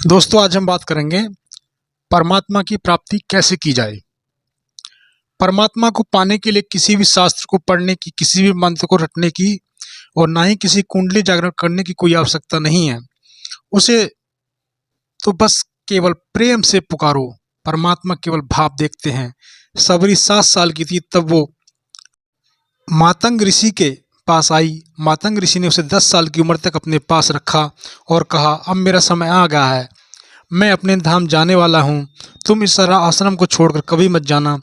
दोस्तों, आज हम बात करेंगे परमात्मा की प्राप्ति कैसे की जाए। परमात्मा को पाने के लिए किसी भी शास्त्र को पढ़ने की, किसी भी मंत्र को रटने की और ना ही किसी कुंडली जागरण करने की कोई आवश्यकता नहीं है। उसे तो बस केवल प्रेम से पुकारो। परमात्मा केवल भाव देखते हैं। सबरी 7 साल की थी तब वो मातंग ऋषि के पास आई। मातंग ऋषि ने उसे 10 साल की उम्र तक अपने पास रखा और कहा, अब मेरा समय आ गया है, मैं अपने धाम जाने वाला हूँ। तुम इस आश्रम को छोड़कर कभी मत जाना।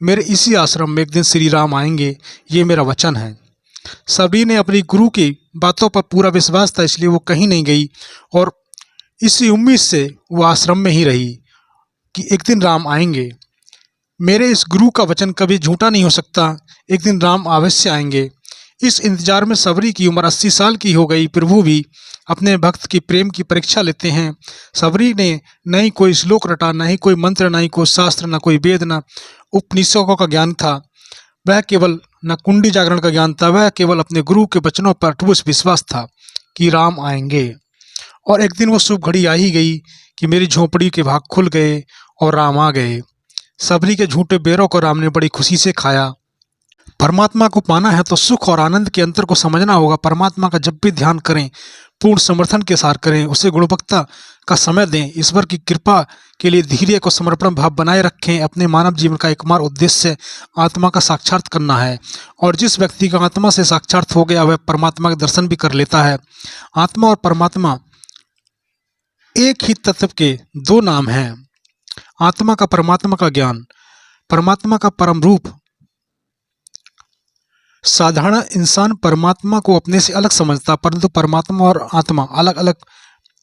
मेरे इसी आश्रम में एक दिन श्री राम आएंगे, ये मेरा वचन है। सभी ने अपनी गुरु की बातों पर पूरा विश्वास था, इसलिए वो कहीं नहीं गई और इसी उम्मीद से वो आश्रम में ही रही कि एक दिन राम आएंगे। मेरे इस गुरु का वचन कभी झूठा नहीं हो सकता, एक दिन राम अवश्य आएंगे। इस इंतजार में सबरी की उम्र 80 साल की हो गई। प्रभु भी अपने भक्त की प्रेम की परीक्षा लेते हैं। सबरी ने न ही कोई श्लोक रटा, न ही कोई मंत्र, न ही कोई शास्त्र, न कोई वेद, न उपनिषदों का ज्ञान था। वह केवल न कुंडी जागरण का ज्ञान था, वह केवल अपने गुरु के वचनों पर ठोस विश्वास था कि राम आएंगे। और एक दिन वो शुभ घड़ी आ ही गई कि मेरी झोपड़ी के भाग खुल गए और राम आ गए। सबरी के झूठे बेरों को राम ने बड़ी खुशी से खाया। परमात्मा को पाना है तो सुख और आनंद के अंतर को समझना होगा। परमात्मा का जब भी ध्यान करें, पूर्ण समर्थन के साथ करें, उसे गुणवत्ता का समय दें, ईश्वर की कृपा के लिए धैर्य को समर्पण भाव बनाए रखें। अपने मानव जीवन का एकमात्र उद्देश्य आत्मा का साक्षात करना है और जिस व्यक्ति का आत्मा से साक्षात हो गया वह परमात्मा के दर्शन भी कर लेता है। आत्मा और परमात्मा एक ही तत्व के दो नाम हैं। आत्मा का परमात्मा का ज्ञान, परमात्मा का परम रूप। साधारण इंसान परमात्मा को अपने से अलग समझता, परंतु परमात्मा और आत्मा अलग अलग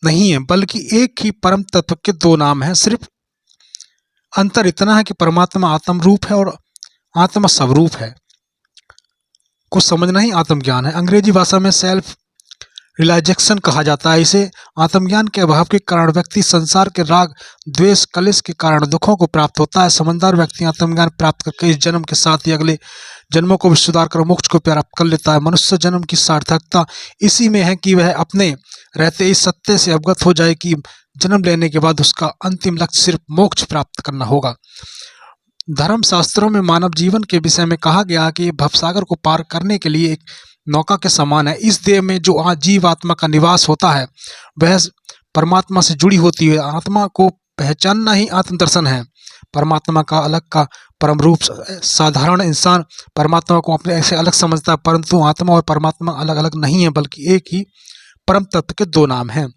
नहीं है, बल्कि एक ही परम तत्व के दो नाम हैं। सिर्फ अंतर इतना है कि परमात्मा आत्म रूप है और आत्मा स्वरूप है। को समझना ही आत्मज्ञान है। अंग्रेजी भाषा में सेल्फ रियलाइजेशन कहा जाता है। इसे आत्मज्ञान के अभाव के कारण व्यक्ति संसार के राग, द्वेष, कलेश के कारण दुखों को प्राप्त होता है। समझदार व्यक्ति आत्मज्ञान प्राप्त करके इस जन्म के साथ ही अगले जन्मों को भी सुधार कर मोक्ष को प्राप्त कर लेता है। मनुष्य जन्म की सार्थकता इसी में है कि वह अपने रहते इस सत्य से अवगत हो जाए कि जन्म लेने के बाद उसका अंतिम लक्ष्य सिर्फ मोक्ष प्राप्त करना होगा। धर्म शास्त्रों में मानव जीवन के विषय में कहा गया कि भवसागर को पार करने के लिए एक नौका के समान है। इस देह में जो जीव आत्मा का निवास होता है वह परमात्मा से जुड़ी होती है। आत्मा को पहचानना ही आत्मदर्शन है। परमात्मा का अलग का परम रूप। साधारण इंसान परमात्मा को अपने ऐसे अलग समझता है, परंतु आत्मा और परमात्मा अलग अलग नहीं है, बल्कि एक ही परम तत्व के दो नाम हैं।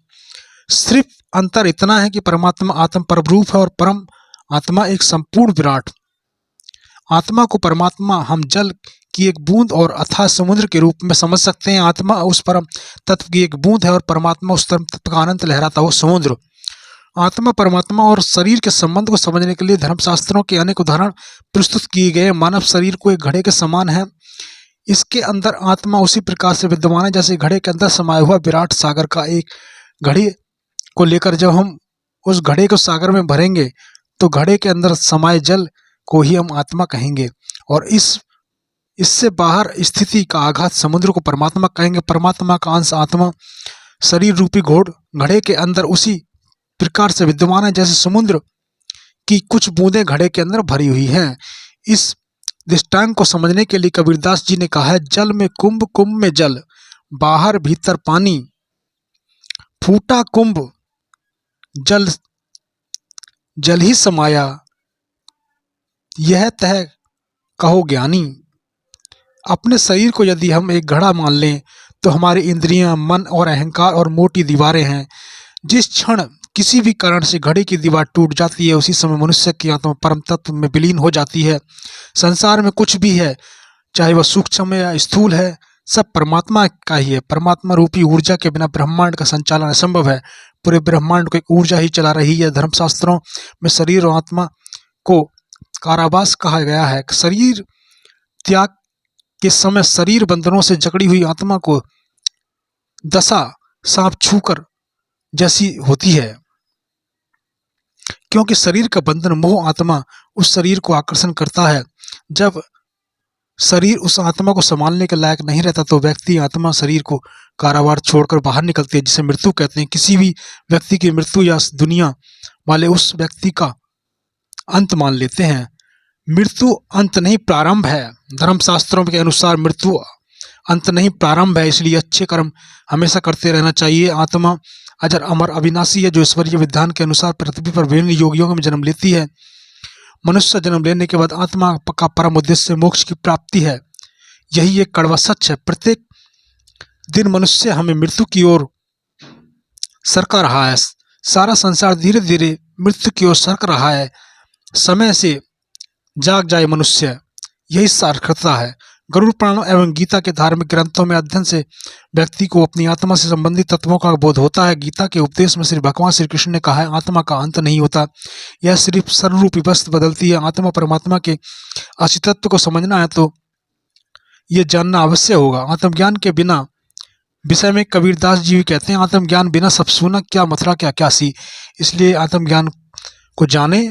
सिर्फ अंतर इतना है कि परमात्मा आत्म परम रूप है और परम आत्मा एक संपूर्ण विराट। आत्मा को परमात्मा हम जल की एक बूंद और अथाह समुद्र के रूप में समझ सकते हैं। आत्मा उस परम तत्व की एक बूंद है और परमात्मा उस परम तत्व का अनंत लहराता हुआ समुद्र। आत्मा, परमात्मा और शरीर के संबंध को समझने के लिए धर्मशास्त्रों के अनेक उदाहरण प्रस्तुत किए गए। मानव शरीर को एक घड़े के समान है। इसके अंदर आत्मा उसी प्रकार से विद्यमान है जैसे घड़े के अंदर समाया हुआ विराट सागर का। एक घड़े को लेकर जब हम उस घड़े को सागर में भरेंगे तो घड़े के अंदर समाये जल को ही हम आत्मा कहेंगे और इससे बाहर स्थिति का आघात समुद्र को परमात्मा कहेंगे। परमात्मा का अंश आत्मा शरीर रूपी घड़े के अंदर उसी प्रकार से विद्यमान है जैसे समुद्र की कुछ बूंदें घड़े के अंदर भरी हुई हैं। इस दृष्टांत को समझने के लिए कबीरदास जी ने कहा है, जल में कुंभ, कुंभ में जल, बाहर भीतर पानी, फूटा कुंभ जल जल ही समाया, यह तह कहो ज्ञानी। अपने शरीर को यदि हम एक घड़ा मान लें तो हमारी इंद्रियां, मन और अहंकार और मोटी दीवारें हैं। जिस क्षण किसी भी कारण से घड़े की दीवार टूट जाती है उसी समय मनुष्य की आत्मा परम तत्व में विलीन हो जाती है। संसार में कुछ भी है, चाहे वह सूक्ष्म या स्थूल है, सब परमात्मा का ही है। परमात्मा रूपी ऊर्जा के बिना ब्रह्मांड का संचालन असंभव है। पूरे ब्रह्मांड को एक ऊर्जा ही चला रही है। धर्मशास्त्रों में शरीर और आत्मा को कारावास कहा गया है। शरीर त्याग के समय शरीर बंधनों से जकड़ी हुई आत्मा को दशा सांप छूकर जैसी होती है, क्योंकि शरीर का बंधन मोह आत्मा उस शरीर को आकर्षण करता है। जब शरीर उस आत्मा को संभालने के लायक नहीं रहता तो व्यक्ति आत्मा शरीर को कारावार छोड़कर बाहर निकलती है, जिसे मृत्यु कहते हैं। किसी भी व्यक्ति की मृत्यु या दुनिया वाले उस व्यक्ति का अंत मान लेते हैं। मृत्यु अंत नहीं प्रारंभ है। धर्मशास्त्रों के अनुसार मृत्यु अंत नहीं प्रारंभ है, इसलिए अच्छे कर्म हमेशा करते रहना चाहिए। आत्मा अजर अमर अविनाशी है, जो ईश्वरीय विधान के अनुसार पृथ्वी पर विभिन्न योगियों में जन्म लेती है। मनुष्य जन्म लेने के बाद आत्मा का परम उद्देश्य मोक्ष की प्राप्ति है। यही एक कड़वा सच है। प्रत्येक दिन मनुष्य हमें मृत्यु की ओर सरका रहा है। सारा संसार धीरे धीरे मृत्यु की ओर सरक रहा है। समय से जाग जाए मनुष्य, यही सार्थकता है। गरुड़ पुराण एवं गीता के धार्मिक ग्रंथों में अध्ययन से व्यक्ति को अपनी आत्मा से संबंधित तत्वों का बोध होता है। गीता के उपदेश में श्री भगवान श्री कृष्ण ने कहा है, आत्मा का अंत नहीं होता, यह सिर्फ सर्वरूपी वस्तु बदलती है। आत्मा परमात्मा के अस्तित्व को समझना है तो यह जानना अवश्य होगा। आत्मज्ञान के बिना विषय में कबीरदास जी भी कहते हैं, आत्मज्ञान बिना सब सूना, क्या मथुरा क्या क्यासी। इसलिए आत्मज्ञान को जाने